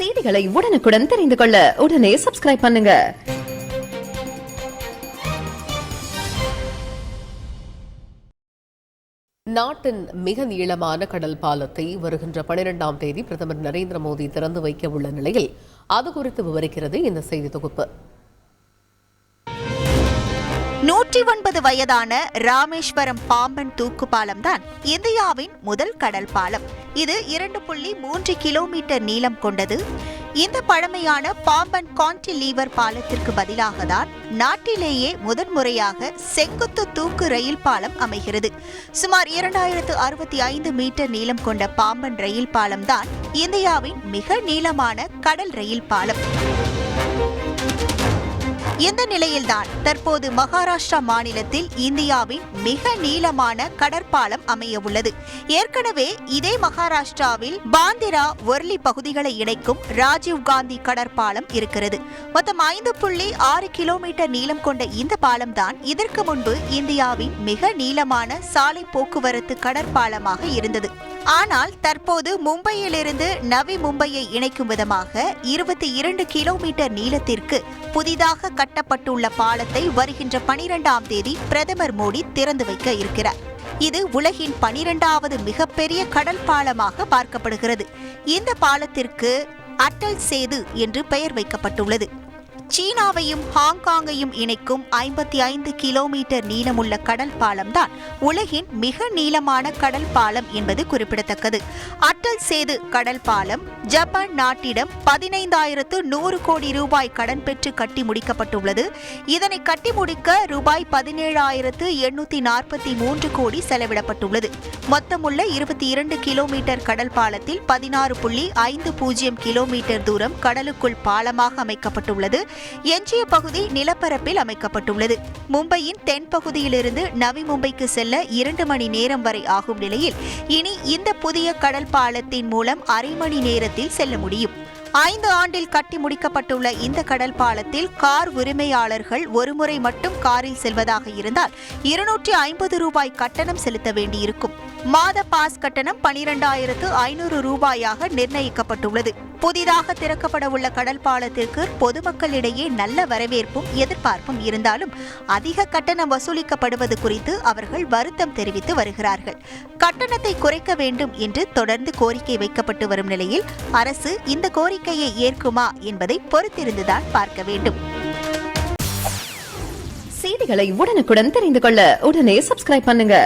செய்திகளை உடனுக்குடன் தெரிந்து கொள்ள உடனே சப்ஸ்கிரைப் பண்ணுங்க. நாட்டின் மிக நீளமான கடல் பாலத்தை வருகின்ற 12ஆம் தேதி பிரதமர் நரேந்திர மோடி திறந்து வைக்க உள்ள நிலையில் அது குறித்து விவரிக்கிறது இந்த செய்தி தொகுப்பு. 109 வயதான ராமேஸ்வரம் பாம்பன் தூக்கு பாலம் தான் இந்தியாவின் முதல் கடல் பாலம். இது 2.3 கிலோமீட்டர் நீளம் கொண்டது. இந்த பழமையான பாம்பன் கான்டிலீவர் பாலத்திற்கு பதிலாக தான் நாட்டிலேயே முதன்முறையாக செங்குத்து தூக்கு ரயில் பாலம் அமைகிறது. சுமார் 2065 மீட்டர் நீளம் கொண்ட பாம்பன் ரயில் பாலம் தான் இந்தியாவின் மிக நீளமான கடல் ரயில் பாலம். இந்த நிலையில்தான் தற்போது மகாராஷ்டிரா மாநிலத்தில் இந்தியாவின் மிக நீளமான கடற்பாலம் அமைய உள்ளது. ஏற்கனவே இதே மகாராஷ்டிராவில் பாந்திரா ஒர்லி பகுதிகளை இணைக்கும் ராஜீவ்காந்தி கடற்பாலம் இருக்கிறது. மொத்தம் 5.6 கிலோமீட்டர் நீளம் கொண்ட இந்த பாலம் தான் இதற்கு முன்பு இந்தியாவின் மிக நீளமான சாலை போக்குவரத்து கடற்பாலமாக இருந்தது. ஆனால் தற்போது மும்பையிலிருந்து நவி மும்பையை இணைக்கும் விதமாக 22 கிலோமீட்டர் நீளத்திற்கு புதிதாக கட்டப்பட்டுள்ள பாலத்தை வருகின்ற 12ஆம் தேதி பிரதமர் மோடி திறந்து வைக்க இருக்கிறார். இது உலகின் 12வது மிகப்பெரிய கடல் பாலமாக பார்க்கப்படுகிறது. இந்த பாலத்திற்கு அட்டல் சேது என்று பெயர் வைக்கப்பட்டுள்ளது. சீனாவையும் ஹாங்காங்கையும் இணைக்கும் 55 கிலோமீட்டர் நீளமுள்ள கடல் பாலம் தான் உலகின் மிக நீளமான கடல் பாலம் என்பது குறிப்பிடத்தக்கது. அட்டல் சேது கடல் பாலம் ஜப்பான் நாட்டிடம் 15,100 கோடி ரூபாய் கடன் பெற்று கட்டி முடிக்கப்பட்டுள்ளது. இதனை கட்டி முடிக்க ரூபாய் 17,843 கோடி செலவிடப்பட்டுள்ளது. மொத்தமுள்ள 22 கிலோமீட்டர் கடல் பாலத்தில் 16.50 கிலோமீட்டர் தூரம் கடலுக்குள் பாலமாக அமைக்கப்பட்டுள்ளது. எஞ்சிய பகுதி நிலப்பரப்பில் அமைக்கப்பட்டுள்ளது. மும்பையின் தென்பகுதியிலிருந்து நவி மும்பைக்கு செல்ல 2 மணி நேரம் வரை ஆகும் நிலையில் இனி இந்த புதிய கடல் பாலத்தின் மூலம் அரை மணி நேரத்தில் செல்ல முடியும். 5 ஆண்டில் கட்டி முடிக்கப்பட்டுள்ள இந்த கடல் பாலத்தில் கார் உரிமையாளர்கள் ஒருமுறை மட்டும் காரில் செல்வதாக இருந்தால் 250 ரூபாய் கட்டணம் செலுத்த வேண்டியிருக்கும். மாத பாஸ் கட்டணம் 12,500 ரூபாயாக நிர்ணயிக்கப்பட்டுள்ளது. புதிதாக திறக்கப்பட உள்ள கடல் பாலத்திற்கு பொதுமக்களிடையே நல்ல வரவேற்பும் எதிர்பார்ப்பும் இருந்தாலும் அதிக கட்டணம் வசூலிக்கப்படுவது குறித்து அவர்கள் வருத்தம் தெரிவித்து வருகிறார்கள். கட்டணத்தை குறைக்க வேண்டும் என்று தொடர்ந்து கோரிக்கை வைக்கப்பட்டு வரும் நிலையில் அரசு இந்த கோரிக்கையை ஏற்குமா என்பதை பொறுத்திருந்துதான் பார்க்க வேண்டும். செய்திகளை உடனுக்குடன் தெரிந்து கொள்ள உடனே சப்ஸ்கிரைப் பண்ணுங்க.